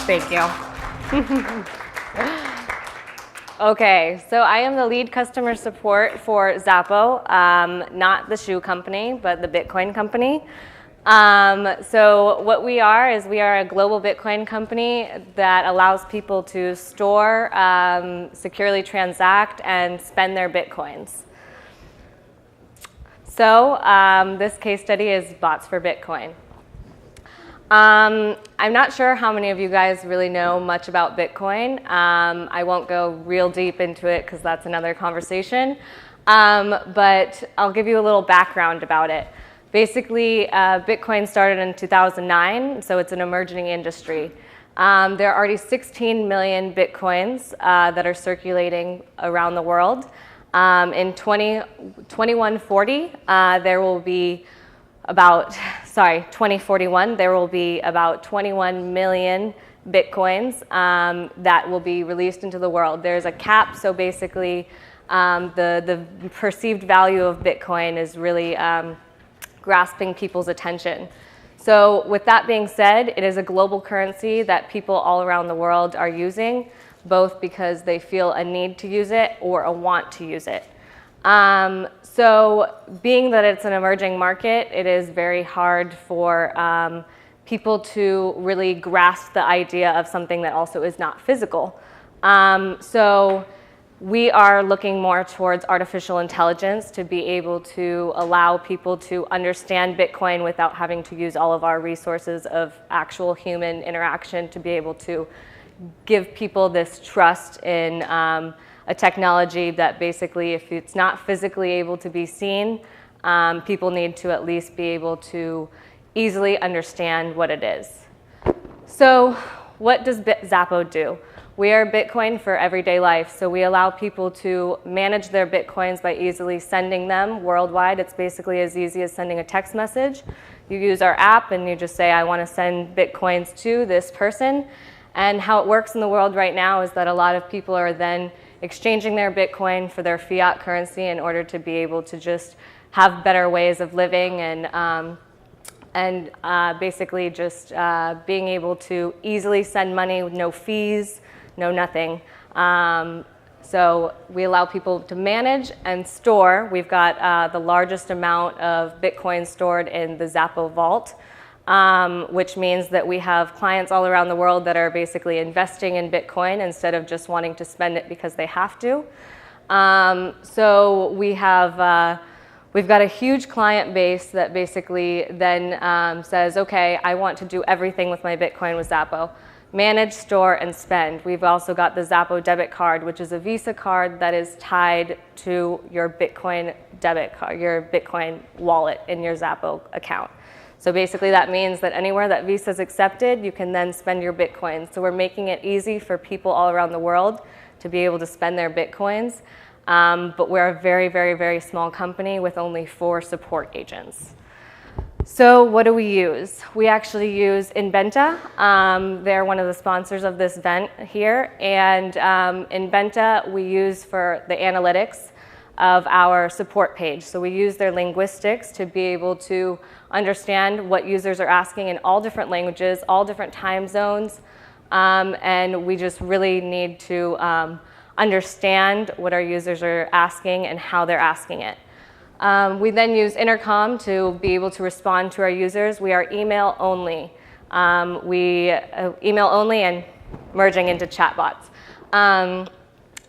Thank you. Okay, so I am the lead customer support for Xapo, not the shoe company, but the Bitcoin company. So what we are is we are a global Bitcoin company that allows people to store, securely transact, and spend their Bitcoins. So this case study is bots for Bitcoin. I'm not sure how many of you guys really know much about Bitcoin. I won't go real deep into it because that's another conversation. But I'll give you a little background about it. Basically, Bitcoin started in 2009, so it's an emerging industry. There are already 16 million Bitcoins that are circulating around the world. In 2140, there will be 2041, there will be about 21 million Bitcoins that will be released into the world. There's a cap, so basically the perceived value of Bitcoin is really grasping people's attention. So with that being said, it is a global currency that people all around the world are using, both because they feel a need to use it or a want to use it. So being that it's an emerging market, it is very hard for people to really grasp the idea of something that also is not physical. So we are looking more towards artificial intelligence to be able to allow people to understand Bitcoin without having to use all of our resources of actual human interaction to be able to give people this trust in a technology that basically, if it's not physically able to be seen, people need to at least be able to easily understand what it is. So what does Xapo do? We are Bitcoin for everyday life, so we allow people to manage their Bitcoins by easily sending them worldwide. It's basically as easy as sending a text message. You use our app and you just say, I want to send Bitcoins to this person. And how it works in the world right now is that a lot of people are then exchanging their Bitcoin for their fiat currency in order to be able to just have better ways of living and basically just being able to easily send money with no fees, no nothing. So we allow people to manage and store. We've got the largest amount of Bitcoin stored in the Xapo vault. Which means that we have clients all around the world that are basically investing in Bitcoin instead of just wanting to spend it because they have to. So we've got a huge client base that basically then says, okay, I want to do everything with my Bitcoin with Xapo. Manage, store, and spend. We've also got the Xapo debit card, which is a Visa card that is tied to your Bitcoin debit card, your Bitcoin wallet in your Xapo account. So basically that means that anywhere that Visa is accepted, you can then spend your Bitcoins. So we're making it easy for people all around the world to be able to spend their Bitcoins. But we're a very, very, very small company with only 4 support agents. So what do we use? We actually use Inventa. They're one of the sponsors of this event here. And Inventa we use for the analytics of our support page. So we use their linguistics to be able to understand what users are asking in all different languages, all different time zones. And we just really need to understand what our users are asking and how they're asking it. We then use Intercom to be able to respond to our users. We are email only. Email only and merging into chatbots.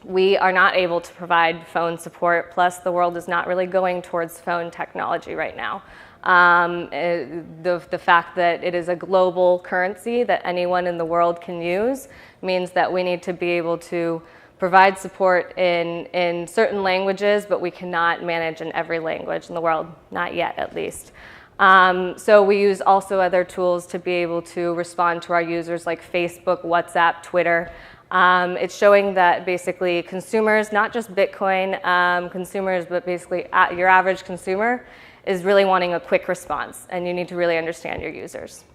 We are not able to provide phone support, plus the world is not really going towards phone technology right now. The fact that it is a global currency that anyone in the world can use means that we need to be able to provide support in certain languages, but we cannot manage in every language in the world, not yet at least. So we use also other tools to be able to respond to our users like Facebook, WhatsApp, Twitter. It's showing that basically consumers, not just Bitcoin consumers, but basically your average consumer is really wanting a quick response, and you need to really understand your users.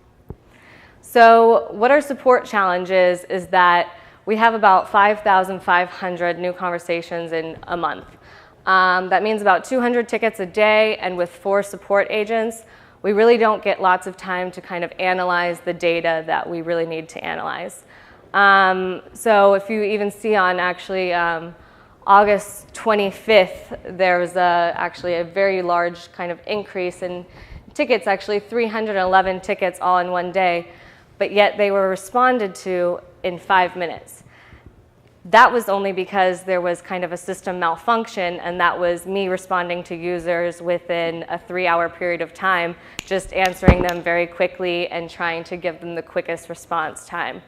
So what our support challenge is that we have about 5,500 new conversations in a month. That means about 200 tickets a day, and with 4 support agents, we really don't get lots of time to kind of analyze the data that we really need to analyze. So if you even see on actually August 25th, there was actually a very large kind of increase in tickets, actually 311 tickets all in one day, but yet they were responded to in 5 minutes. That was only because there was kind of a system malfunction, and that was me responding to users within a 3-hour period of time, just answering them very quickly and trying to give them the quickest response time.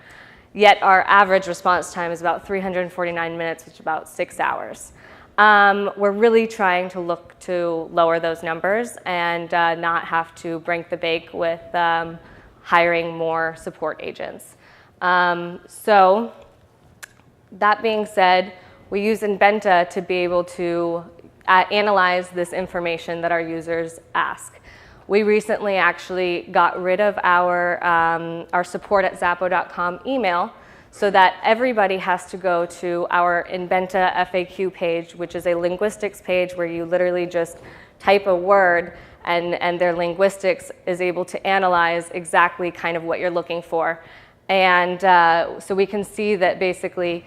Yet our average response time is about 349 minutes, which is about 6 hours. We're really trying to look to lower those numbers and not have to break the bank with hiring more support agents. So that being said, we use Inventa to be able to analyze this information that our users ask. We recently actually got rid of our support@xapo.com email so that everybody has to go to our Inventa FAQ page, which is a linguistics page where you literally just type a word and their linguistics is able to analyze exactly kind of what you're looking for. And so we can see that basically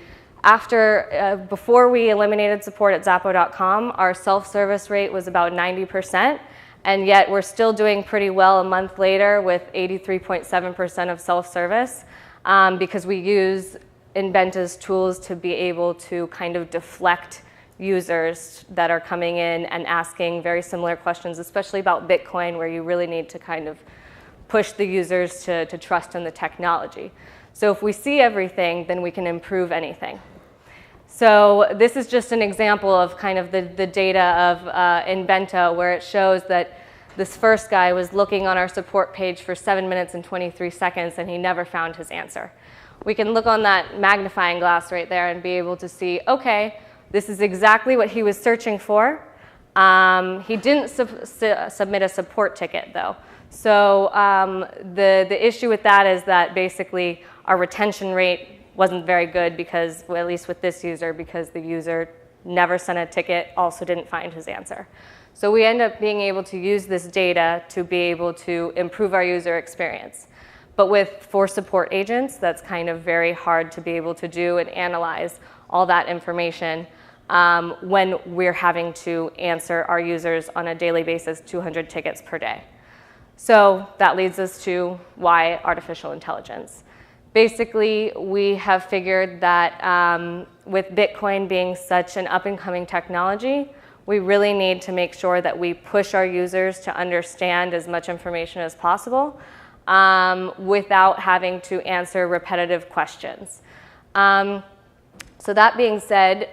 before we eliminated support@xapo.com, our self-service rate was about 90%, and yet we're still doing pretty well a month later with 83.7% of self-service because we use Inventa's tools to be able to kind of deflect users that are coming in and asking very similar questions, especially about Bitcoin, where you really need to kind of push the users to trust in the technology. So if we see everything, then we can improve anything. So this is just an example of kind of the data of Inventa, where it shows that this first guy was looking on our support page for 7 minutes and 23 seconds, and he never found his answer. We can look on that magnifying glass right there and be able to see, okay, this is exactly what he was searching for. He didn't submit a support ticket, though. So the issue with that is that basically our retention rate wasn't very good because, well, at least with this user, because the user never sent a ticket, also didn't find his answer. So we end up being able to use this data to be able to improve our user experience. But for support agents, that's kind of very hard to be able to do and analyze all that information when we're having to answer our users on a daily basis 200 tickets per day. So that leads us to why artificial intelligence. Basically, we have figured that with Bitcoin being such an up-and-coming technology, we really need to make sure that we push our users to understand as much information as possible without having to answer repetitive questions. So that being said,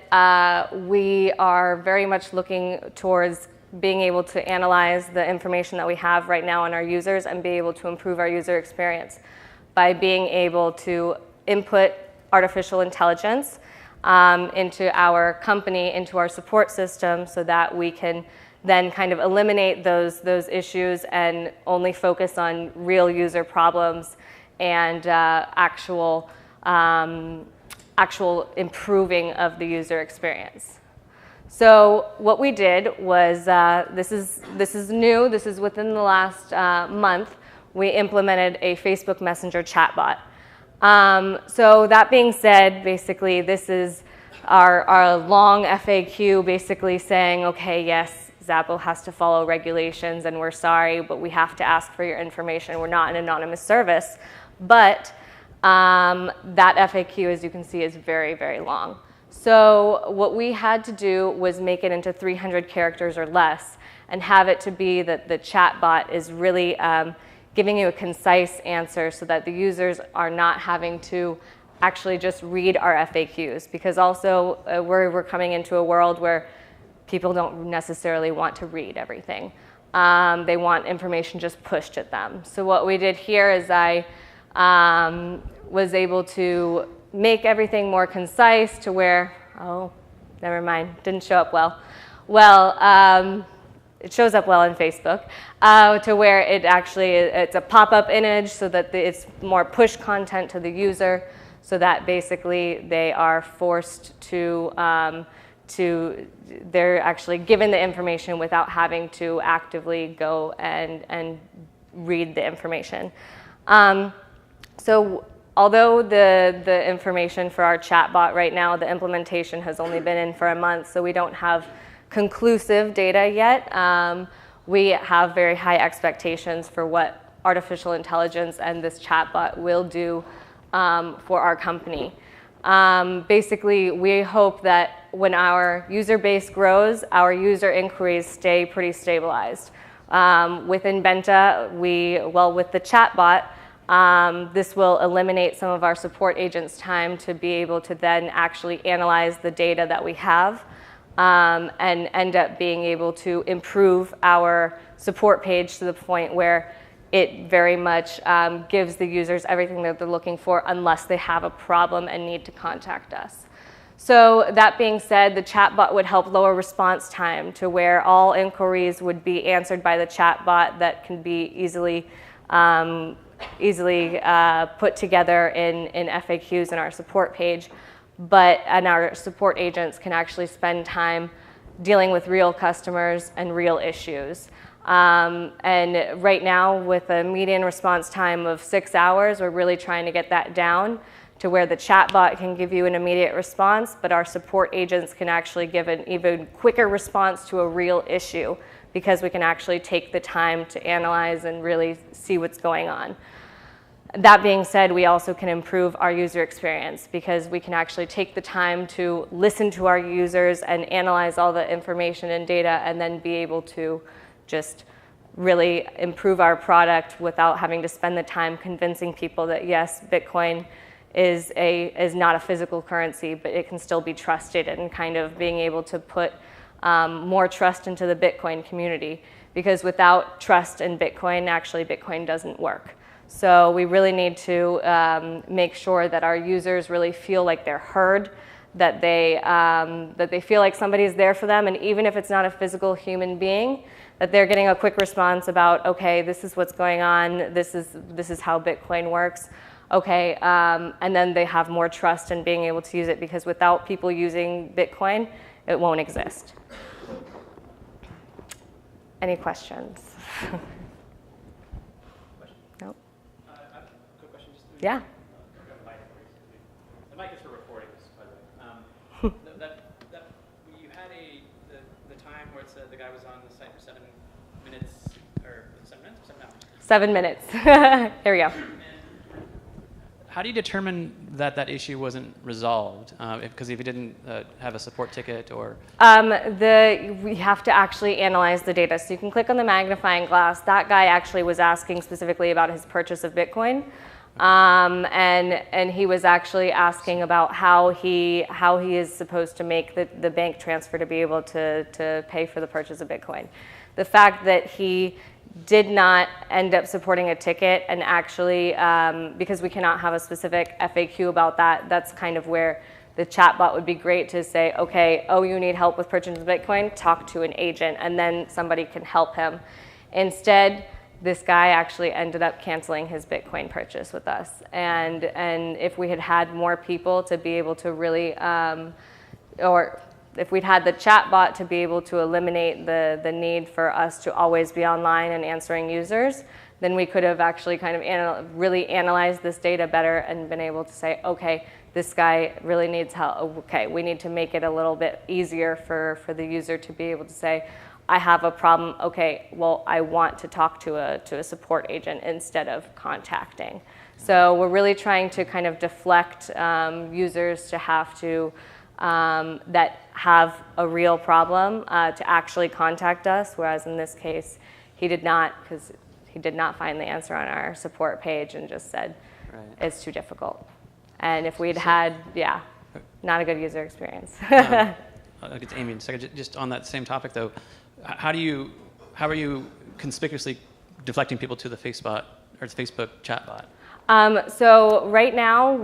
we are very much looking towards being able to analyze the information that we have right now on our users and be able to improve our user experience by being able to input artificial intelligence into our company, into our support system, so that we can then kind of eliminate those issues and only focus on real user problems and actual improving of the user experience. So what we did was, this is new, this is within the last month, we implemented a Facebook Messenger chatbot. So that being said, basically this is our long FAQ basically saying, okay, yes, Xapo has to follow regulations and we're sorry, but we have to ask for your information. We're not an anonymous service. But that FAQ, as you can see, is very, very long. So what we had to do was make it into 300 characters or less and have it to be that the chatbot is really giving you a concise answer so that the users are not having to actually just read our FAQs, because also we're coming into a world where people don't necessarily want to read everything. They want information just pushed at them. So what we did here is I was able to make everything more concise to where, oh, never mind, didn't show up well. Well, it shows up well on Facebook, to where it's a pop-up image so that it's more push content to the user, so that basically they are forced to they're actually given the information without having to actively go and read the information. So although the information for our chatbot right now, the implementation has only been in for a month, so we don't have conclusive data yet. We have very high expectations for what artificial intelligence and this chatbot will do for our company. Basically, we hope that when our user base grows, our user inquiries stay pretty stabilized. Within Benta, with the chatbot, this will eliminate some of our support agents' time to be able to then actually analyze the data that we have and end up being able to improve our support page to the point where it very much gives the users everything that they're looking for unless they have a problem and need to contact us. So that being said, the chatbot would help lower response time to where all inquiries would be answered by the chatbot that can be easily put together in FAQs in our support page, and our support agents can actually spend time dealing with real customers and real issues. And right now, with a median response time of 6 hours, we're really trying to get that down to where the chatbot can give you an immediate response, but our support agents can actually give an even quicker response to a real issue because we can actually take the time to analyze and really see what's going on. That being said, we also can improve our user experience because we can actually take the time to listen to our users and analyze all the information and data and then be able to just really improve our product without having to spend the time convincing people that yes, Bitcoin is not a physical currency, but it can still be trusted, and kind of being able to put more trust into the Bitcoin community, because without trust in Bitcoin, actually Bitcoin doesn't work. So we really need to make sure that our users really feel like they're heard, that they feel like somebody's there for them, and even if it's not a physical human being, that they're getting a quick response about, okay, this is what's going on, this is how Bitcoin works. Okay, and then they have more trust in being able to use it, because without people using Bitcoin, it won't exist. Any questions? Nope. I have a quick question. Yeah. The mic is for recordings, by the way. You had the time where it said the guy was on the site for 7 minutes, or 7 minutes, or 7 hours? 7 minutes. There we go. How do you determine that that issue wasn't resolved? Because if you didn't have a support ticket or... We have to actually analyze the data. So you can click on the magnifying glass. That guy actually was asking specifically about his purchase of Bitcoin. And he was actually asking about how he is supposed to make the bank transfer to be able to pay for the purchase of Bitcoin. The fact that he did not end up supporting a ticket, and actually, because we cannot have a specific FAQ about that, that's kind of where the chatbot would be great to say, okay, oh, you need help with purchasing Bitcoin, talk to an agent, and then somebody can help him. Instead, this guy actually ended up canceling his Bitcoin purchase with us. And if we had had more people to be able to really, or if we'd had the chatbot to be able to eliminate the need for us to always be online and answering users, then we could have actually kind of really analyzed this data better and been able to say, okay, this guy really needs help. Okay, we need to make it a little bit easier for the user to be able to say, I have a problem. Okay, well, I want to talk to a support agent instead of contacting. So we're really trying to kind of deflect users to have to that have a real problem to actually contact us, whereas in this case, he did not, because he did not find the answer on our support page and just said, right, it's too difficult. And if we'd had, yeah, not a good user experience. I'll get to Amy in a second. Just on that same topic, though, how are you conspicuously deflecting people to the Facebook chatbot? So right now,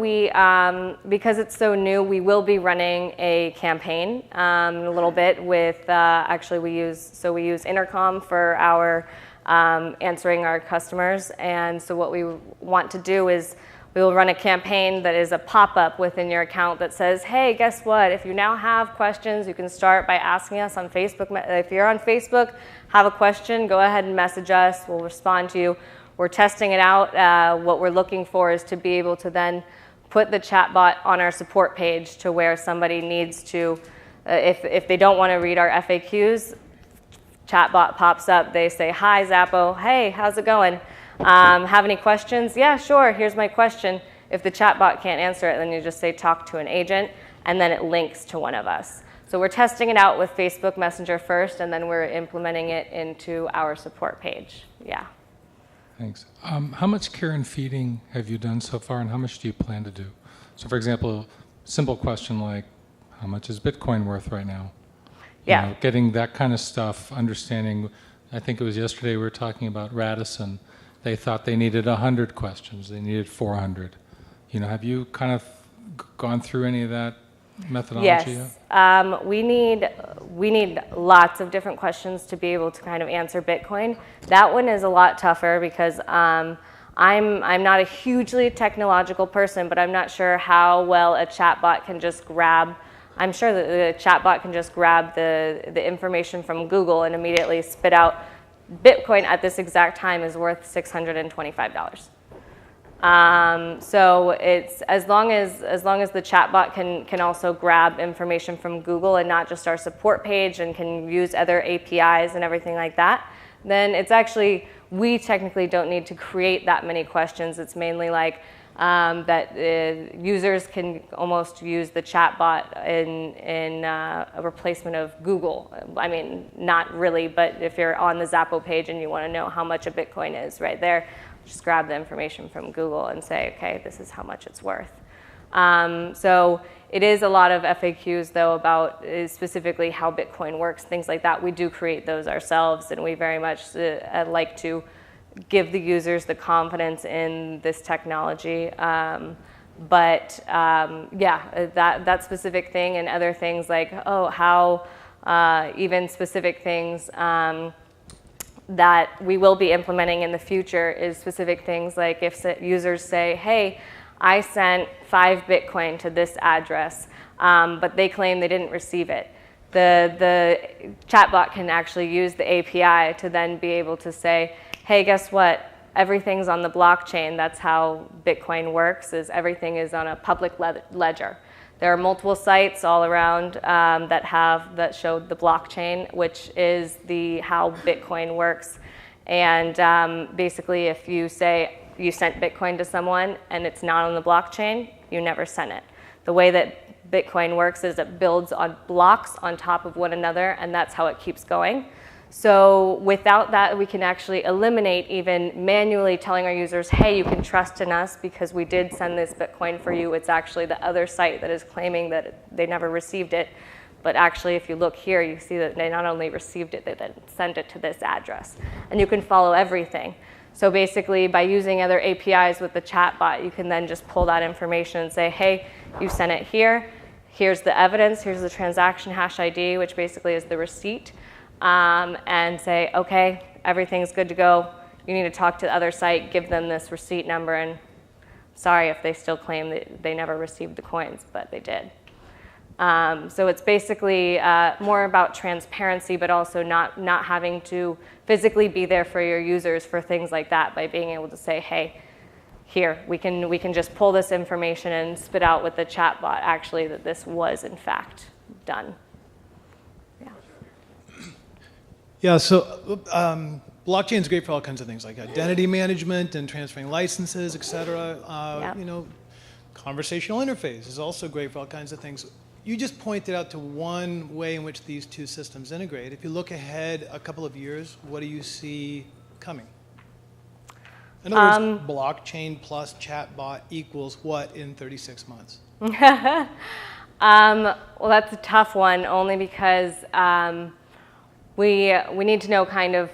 because it's so new, we will be running a campaign a little bit with, actually we use Intercom for our answering our customers. And so what we want to do is We will run a campaign that is a pop-up within your account that says, hey, guess what? If you now have questions, you can start by asking us on Facebook. If you're on Facebook, have a question, go ahead and message us. We'll respond to you. We're testing it out. What we're looking for is to be able to then put the chatbot on our support page to where somebody needs to, if they don't want to read our FAQs, chatbot pops up. They say, hi, Xapo. Hey, how's it going? Have any questions? Yeah, sure. Here's my question. If the chatbot can't answer it, then you just say talk to an agent, and then it links to one of us. So we're testing it out with Facebook Messenger first, and then we're implementing it into our support page. Yeah. Thanks. How much care and feeding have you done so far, and how much do you plan to do? So, for example, simple question like, how much is Bitcoin worth right now? Yeah. You know, getting that kind of stuff, understanding. I think it was yesterday we were talking about Radisson. They thought they needed 100 questions. They needed 400. You know, have you kind of gone through any of that methodology yet? Yes. We need lots of different questions to be able to kind of answer Bitcoin. That one is a lot tougher because I'm not a hugely technological person, but I'm not sure how well a chatbot can just grab. I'm sure that the chatbot can just grab the information from Google and immediately spit out Bitcoin at this exact time is worth $625. So it's as long as the chatbot can also grab information from Google and not just our support page and can use other APIs and everything like that, then it's actually, we technically don't need to create that many questions. It's mainly like that users can almost use the chatbot in a replacement of Google. I mean, not really, but if you're on the Xapo page and you want to know how much a Bitcoin is right there, just grab the information from Google and say, okay, this is how much it's worth. So it is a lot of FAQs, though, about specifically how Bitcoin works, things like that. We do create those ourselves, and we very much like to give the users the confidence in this technology. Yeah, that specific thing and other things like, how even specific things that we will be implementing in the future is specific things like if users say, hey, I sent 5 Bitcoin to this address, but they claim they didn't receive it. The chatbot can actually use the API to then be able to say, hey, guess what? Everything's on the blockchain. That's how Bitcoin works, is everything is on a public ledger. There are multiple sites all around that show the blockchain, which is how Bitcoin works. And basically, if you say you sent Bitcoin to someone and it's not on the blockchain, you never sent it. The way that Bitcoin works is it builds on blocks on top of one another, and that's how it keeps going. So without that, we can actually eliminate even manually telling our users, hey, you can trust in us because we did send this Bitcoin for you. It's actually the other site that is claiming that they never received it. But actually, if you look here, you see that they not only received it, they then sent it to this address. And you can follow everything. So basically, by using other APIs with the chatbot, you can then just pull that information and say, hey, you sent it here. Here's the evidence. Here's the transaction hash ID, which basically is the receipt. And say, okay, everything's good to go. You need to talk to the other site, give them this receipt number, and sorry if they still claim that they never received the coins, but they did. So it's basically more about transparency, but also not having to physically be there for your users for things like that, by being able to say, hey, here, we can just pull this information and spit out with the chatbot actually that this was in fact done. Yeah, so blockchain is great for all kinds of things like identity management and transferring licenses, et cetera. Yep. You know, conversational interface is also great for all kinds of things. You just pointed out to one way in which these two systems integrate. If you look ahead a couple of years, what do you see coming? In other words, blockchain plus chatbot equals what in 36 months? Well, that's a tough one, only because we need to know kind of,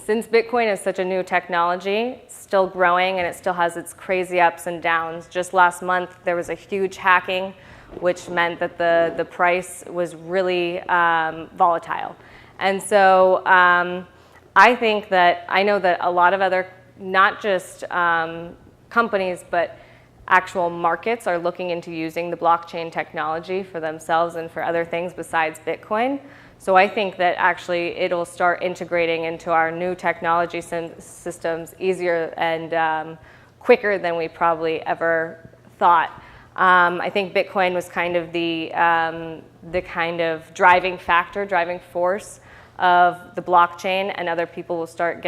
since Bitcoin is such a new technology, still growing, and it still has its crazy ups and downs. Just last month, there was a huge hacking, which meant that the price was really volatile. And so I think that, I know that a lot of other, not just companies, but actual markets are looking into using the blockchain technology for themselves and for other things besides Bitcoin. So I think that actually it'll start integrating into our new technology systems easier and quicker than we probably ever thought. I think Bitcoin was kind of the kind of driving force of the blockchain, and other people will start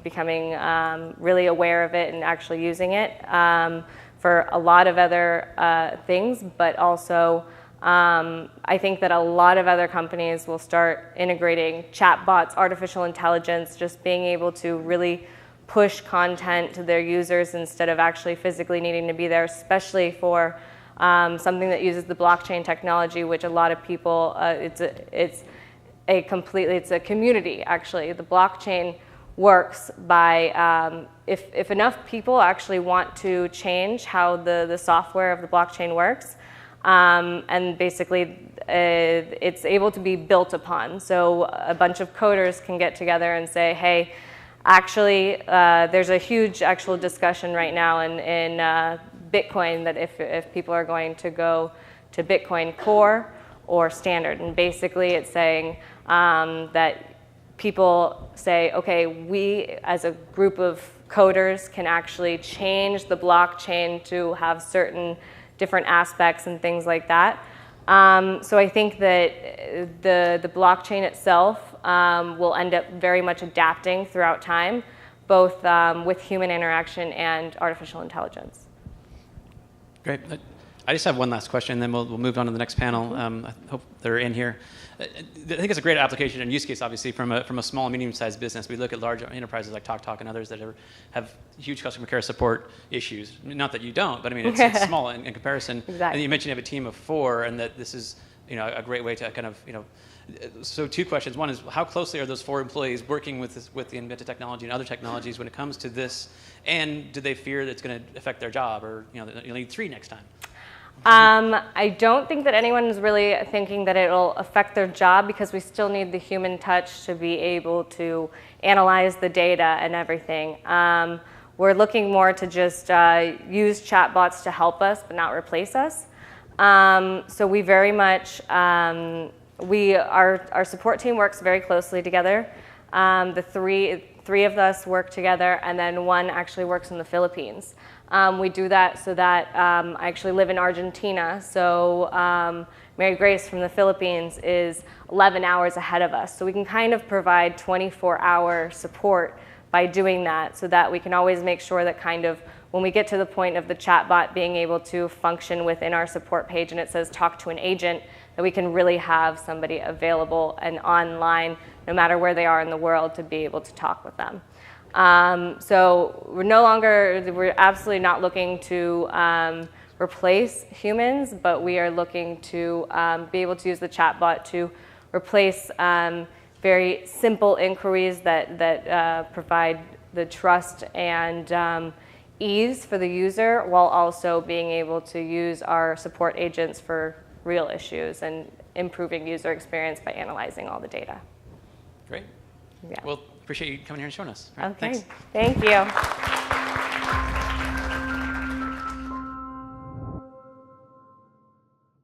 becoming really aware of it and actually using it for a lot of other things, but also I think that a lot of other companies will start integrating chatbots, artificial intelligence, just being able to really push content to their users instead of actually physically needing to be there, especially for something that uses the blockchain technology, which a lot of people, it's a community, actually. The blockchain works by, if enough people actually want to change how the software of the blockchain works, and basically it's able to be built upon. So a bunch of coders can get together and say, hey, actually, there's a huge actual discussion right now in Bitcoin that if people are going to go to Bitcoin Core or Standard. And basically it's saying that people say, okay, we as a group of coders can actually change the blockchain to have certain different aspects and things like that. So I think that the blockchain itself will end up very much adapting throughout time, both with human interaction and artificial intelligence. Great. I just have one last question, and then we'll move on to the next panel. I hope they're in here. I think it's a great application and use case, obviously, from a small and medium-sized business. We look at large enterprises like TalkTalk and others that have huge customer care support issues. Not that you don't, but I mean, it's small in comparison. Exactly. And you mentioned you have a team of 4, and that this is a great way to kind of So 2 questions. One is, how closely are those 4 employees working with the invented technology and other technologies when it comes to this? And do they fear that it's going to affect their job, or you'll need 3 next time? I don't think that anyone's really thinking that it'll affect their job, because we still need the human touch to be able to analyze the data and everything. We're looking more to just use chatbots to help us but not replace us. So we very much, our support team works very closely together. The three of us work together, and then one actually works in the Philippines. We do that so that I actually live in Argentina, so Mary Grace from the Philippines is 11 hours ahead of us. So we can kind of provide 24-hour support by doing that, so that we can always make sure that kind of when we get to the point of the chatbot being able to function within our support page and it says talk to an agent, that we can really have somebody available and online no matter where they are in the world to be able to talk with them. So we're absolutely not looking to replace humans, but we are looking to be able to use the chatbot to replace very simple inquiries that provide the trust and ease for the user, while also being able to use our support agents for real issues and improving user experience by analyzing all the data. Great. Yeah. Well, appreciate you coming here and showing us. Right, Okay. thanks. Thank you.